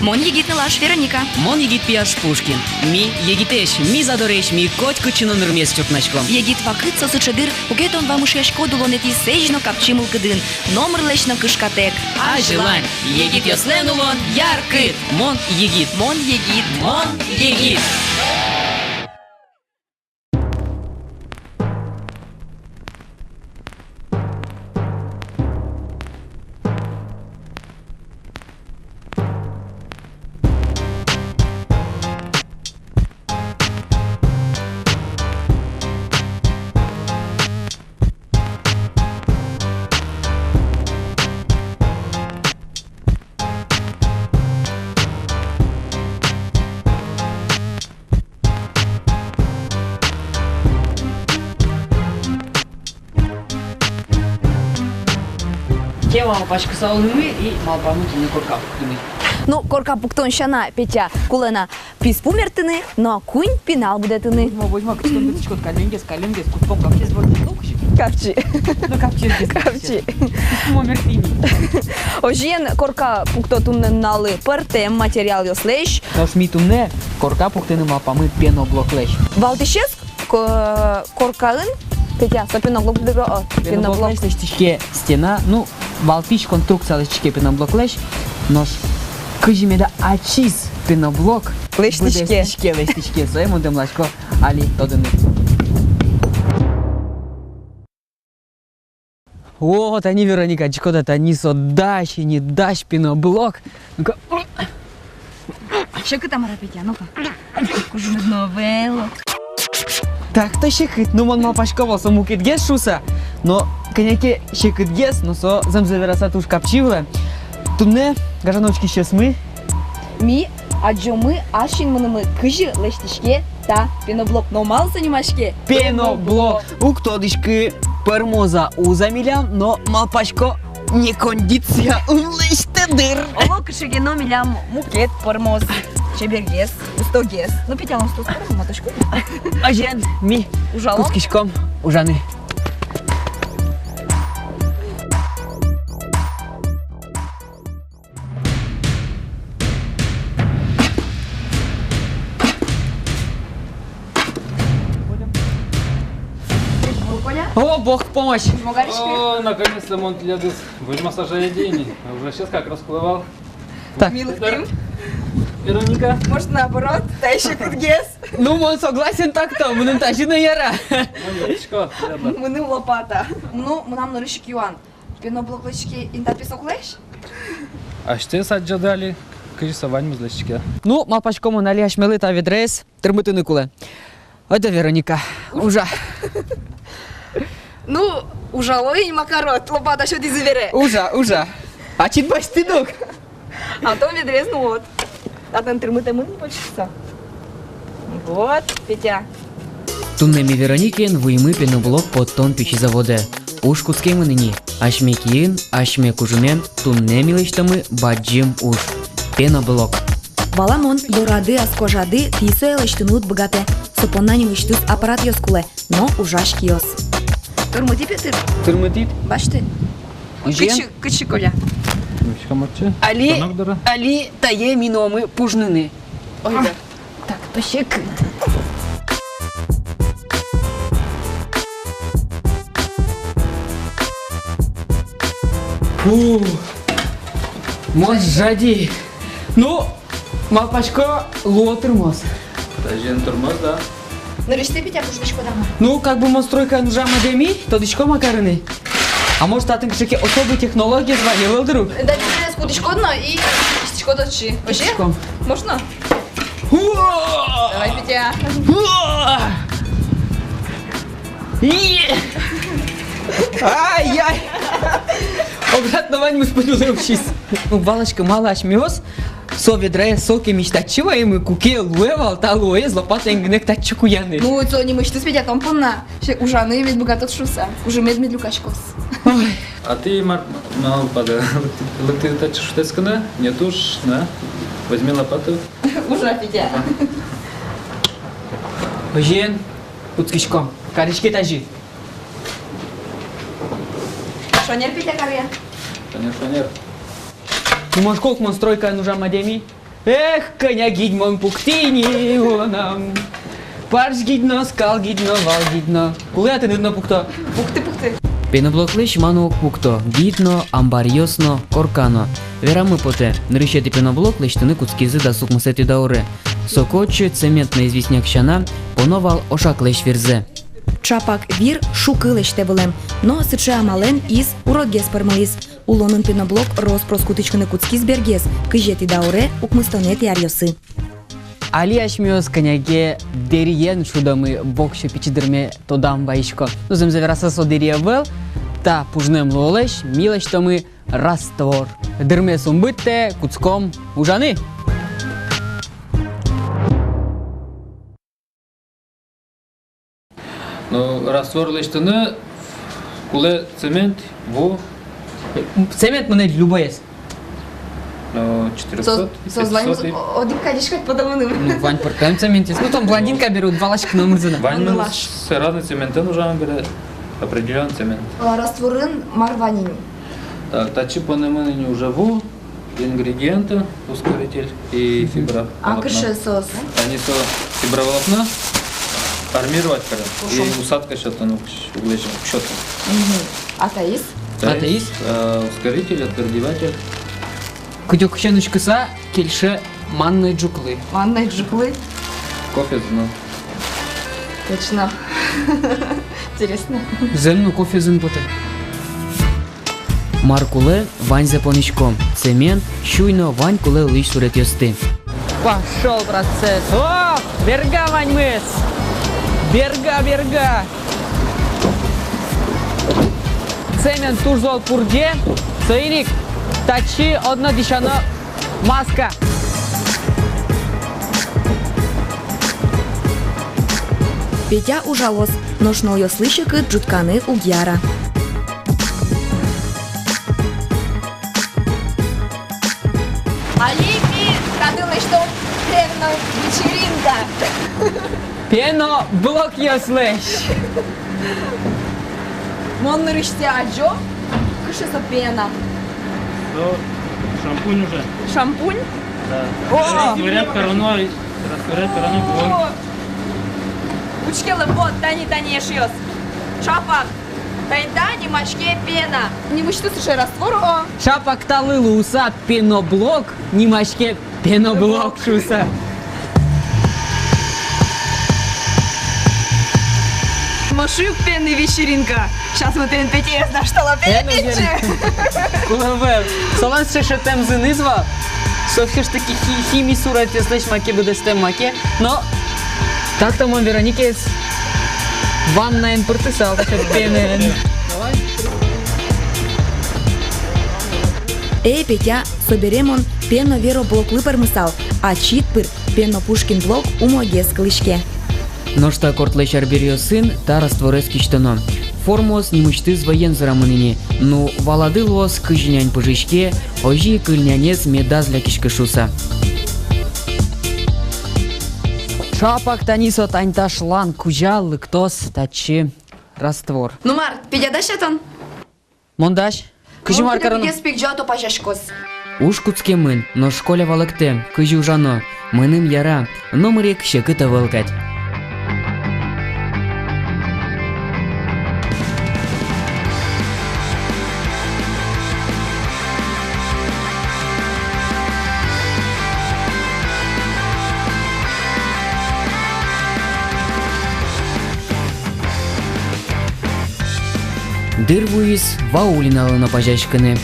Мон егитне лаш Вероника. Мон егит пияш Пушкин. Ми егитеш, ми задореш, ми котку чинонырмес чукначком. Егит вакыт сосычыдыр, угетон вам ушешко дулонети сежно капчимыл кыдын. Номер лечно кышкатек. А желань, егит йослен улон, яркыт. Мон егит. Мон егит. Мон егит. Я мал пачку салынымы и мал памуки не коркап. Ну, корка пуктон шана, Петя, кулена писпумертыны, но кунь пинал будетыны. Возьма кычтон битичкот каленгес, кутпом капчез борден лукши. Капчи. Ну капчез без Капчи. Момертини. Ожен корка пуктотунны налы пыртем материал йослеш. Тош митумне корка пуктыны мал памы пеноблоклеш. Валтишес коркаын, Петя, со пеноблок дыро. Пеноблоклеш лештичке стена, ну валтич конструкция лештичке пеноблоклеш, нож кыжимеда ачис пеноблок. Лештичке, своему демлачко али тодыны. Вот они, Вероника, чекода-то не содащи, не дашь пеноблок. Ну-ка. Шеки там, Петя, ну-ка. Кужу новелло. Так, то шекит, ну мон мал пашковал, со мукитгес шуса, но коняки шекитгес, но со замзавераса туш капчивла. Тунне, гажановочки сейчас мы. Ми, аджомы, ашин мынымы кыжы лештичке, та пеноблок номал занимашке. Пеноблок. У ктодишки пермоза узамилям, но мал пашко не кондиция улыштедыр. Ово кышыге номилям мукет, пормоз, чебергес, устогес. Ну, Петя, он сто скоро, матушку. Ажен, ми, Ужалом? кускишком, ужаны. О, Бог в помощь! О, наконец-то Монтлядус. Будем массажировать деньги. Уже сейчас как расплывал. Так. Милых тим. Вероника. Может, наоборот, та еще кудгес. Ну, он согласен так-то, мы тащим яра. Монеточка. Мыным лопата. Ну, нам нарышик юан. Пеноблоклычки инда песоклеш? А что саджадали? Кырисовань музлачки. Ну, мапачкому налияш мелита відрейс, термити куле. Оде, Вероніка, ужа. Ну, ужалой макарот, лопата что ты завере. Ужа. А чит баш підок? А то ведрез, ну вот. А там термыта мы не почти. Вот, Петя. Туннемі Веронікен вийми пеноблок под тон печі заводе. Уж куцкеми нині. Ашме киїн, ашме кужумен, туннемі лиштами баджим уж. Пеноблок. Валамон йорады аскожады тисо элештынут богате. Сопоннани мыштыс аппарат йоскуле, но ужаш киос. Турмути Петр, Термитит. башты. Кычы коля. Али тае міноми пужнини. Ой, да. Так, то щек. Мос жади. Ну, мапачко ло термос. Тажен тормоз, да. Ну, решите, Петя, пушечку дама. Ну, как бы монстройка нужа мадеми, то дичко макарини. А может, атым кшеке особые технологии звали, вылдыру? Да, тебе скуточку дно и частичку дочи. Вообще? Кучком. Можно? Давай, Петя. Ай-яй! Обратно вань мы сподіваємось. Ну, балочка мала аж м'яс, со відре соки міштачива, і ми куки луевал, та луе, з лопата інгнек та чукуяни. Ну, то не мышцы, Петя, там полна. Ужаны ведь богатот шуса. Уже медмедлю качкос. А ты, мал пада, ты тачишь тескана? Нет уж, да? Возьми лопату. Уже, Петя. Ожен, пуцкишком, карички тажи. Шонер, Петя, карья. Конечно, нет. Ну, может, сколько монстройка нужа мадеми? Эх, коня гидьмон пуктині нам. Парш гідно, скал гідно, вал гідно. Коли ти не пукто? Пухти. Пеноблок лиш ману пукто, гідно, амбаріосно, коркано. Верами поте, нрищети пеноблок лиш тини куцкізи да сукмусети дауре. Сокоче цементний звісняк щана, поновал ошак лиш вірзе. Чапак вір шукилищ тебелем, но сиче амален із уродгес пермеліс. Улонын пеноблок рос кутичкыны куцкиз бергес, кыжети дауре укмыстонет ярьосы. Али ашмиоз коняге дериен шудамы бокше пичидерме тодам баишко. Ну земзевераса со дерия вел, та пужнем лолеш, милеш то мы раствор. Дерме сумбытте, куцком ужаны. Ну, раствор лиштыны, куле цемент, во, Цемент мене любоєс. ну, 400, 500. Один кадішкать подаваним. Ну, Вань, паркаем цементис. Ну, там блондинка берут, два лашка номер зена. Вань, лаш. все разные цементы нужно бере, определен цемент. Растворин марванин. Так, тачи по наименованию уже во, ингредиенты, ускоритель и фибра. Сос. Они то фиброволокна, армировать короче, и усадка что-то, ну, углежем, что-то. Атаис. Атеист? Ускоритель, отвердеватель. Кутюк щеночкаса, кельше манны джуклы. Ванна жуклы. Кофе, ну, Точно. Интересно. Земну кофе зен поте. Маркуле вань запоничком. Цемент, щуйно вань куле лиш сурет йости. Пошел процесс. О, берга, Вань, мыс. Берга. Цемент турзол пурде, сойник, тачи одно дишано маска. Петя ужалос, но шнол йо слышекы джутканы угьяра. Алипи, кадылы, что пена вечеринка. Пено блок йослеш. Монны рыште аджо, кышыса пена. Ну, шампунь уже. Шампунь? Да. О! Растворять короной. О! Учкелы, вот, тани шьёс. Шапак, тайдани мачке пена. Не мучту суши раствор, о! Шапак талылы уса пеноблок, нимашке пеноблок шуса. Машик пенный вечеринка. Сейчас мы тен пяти на что лапетичи. Кулавел. Солан ще тем зенизва. Совсем ж таки хімі сурат яслеш маке буде стем маке. Но так-то мон Веронике ванна ен портисал, так пенен. Петя, соберемон пено веро блок выпермысал, а читпыр пено пушкин блок умогес клышке. Ношта кортлеш арберіо син та растворес кіштано. Формос німучти з воєн зарамонині, ну валадилос кижнянь пожичке, ожі кильнянес медазля кішкишуса. Шапак танисо таньта шлан кужал лыктос тачи раствор. Ну, Мар, Петя, да щетон? Мондаш? Кыжимар карано. спекджато пажашкос. Уж куцке мин, но школя валекте, кижі ужано, миним яра, номерік ще кита велкать. Дырвуис ваулиналы на пажашканы.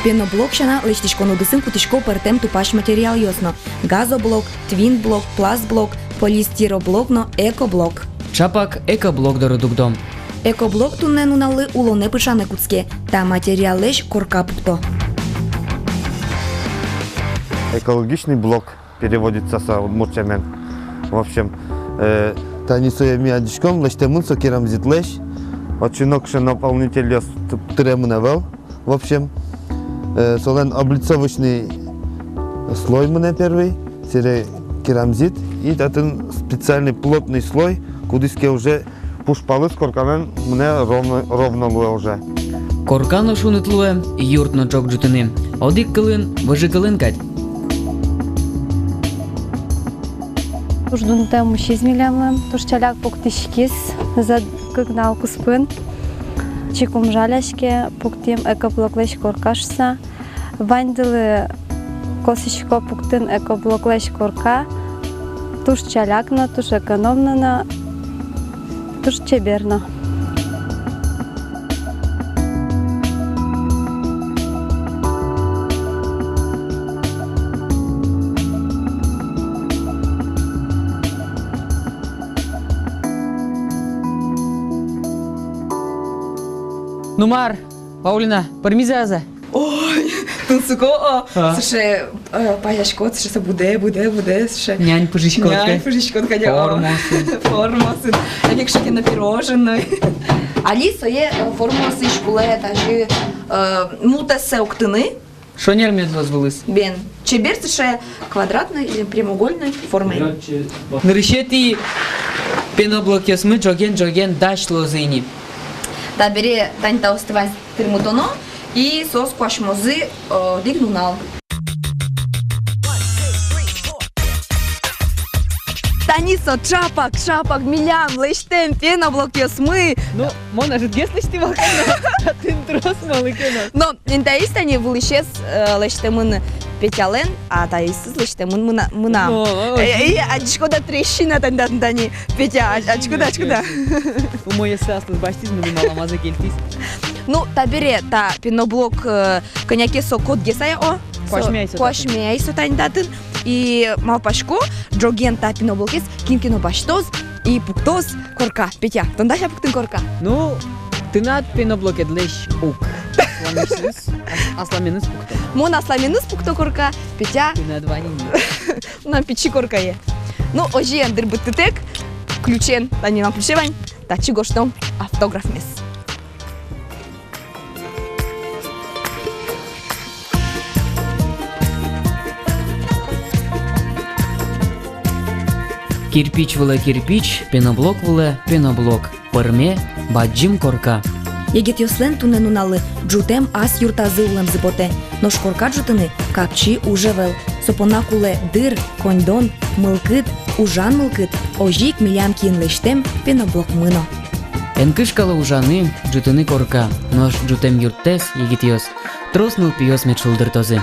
Пеноблок щана лечтичкону дысым кутичко пертем тупаш материал йосно. Газоблок, твинблок, пластблок, полистироблокно, экоблок. Чапак екоблок дородукдом. Экоблок туннен уналы улоне пышане куцке, та материал лещ корка пукто. Экологичный блок переводится с мурчамен. В общем, танисуя миадичком, лештемун сокерам зитлеш, очинок ше наполнитель тремневел. В общем, солен облицовочный слой мне первый, сере керамзит, и татын специальный плотный слой, кудиске уже пушпалы с коркамен мне ровно луе уже. Коркано шунытлуе, юртно чок джутыны. Одик кылын, выжи кылын кать. Уждунта мужчизмилямлым, тушчаляк пуктишкис, за кыгнал куспын. Чикум жаляшке, пуктим экоблоклеш коркашса. Вандылы косичко пуктын экоблоклеш корка. Тушчалякна, туш экономнана, туш чеберна. Нумар, Паулина, пармизаза. Ой, тунсуко, слушай, паяшко, слушай, буде, слушай. Нянь пужичкотка. Нянь пужичкотка, Формосы. Формосы. А якщо ти на пірожений. Алісо є формоси школе, та ж мутесе октини. Шо нермет возвылыс? Бен. Чебер це ще квадратної или прямоугольної форми. Нырышети пеноблок ясмы джоген дашло зыни. Та бери таньта остывать термутоно и сос квашмозы дигнунал. Танисо, чапак, милям, лештем, пеноблок ясмы. Ну, мона же деслышти волкана, а ты трос малыкена. Но интаистани вылещес лештемын петялен, а таистыз лештемын мына. Ачкода трещина тани Петя, ачкода. У моей састас баштизмы маламаза кельтис. Ну, та бере, та пеноблок коньяке сокот гесая о. Кошмейсо таньдатын. И малпашко, джоген та пеноблокес, кинкино баштоз и пуктоз корка. Петя, тондаша пуктын корка. Ну, ты над пеноблоке длещ ук. Асламеныз пукто. Мон асламеныз пукто корка, Петя. Ты над ванини. На печи корка е. Ну, ожи андыр быттытек, ключен, та не нам ключевань, та чигоштом автограф мес. Кирпич выле кирпич, пеноблок выле пеноблок. Пырме, баджим корка. Егет йослен тунен уналы, джутем ас юртазы улем зыпоте. Но шкорка джутыны капчи ужевел. Сопонакуле дыр, коньдон, мылкыт, ужан мылкыт, ожик милям киенлештем пеноблок мыно. Энкышкалы ужаны, джутыны корка. Нош джутем юртес, егит йос. Троснул пиос мет шулдыр тозы.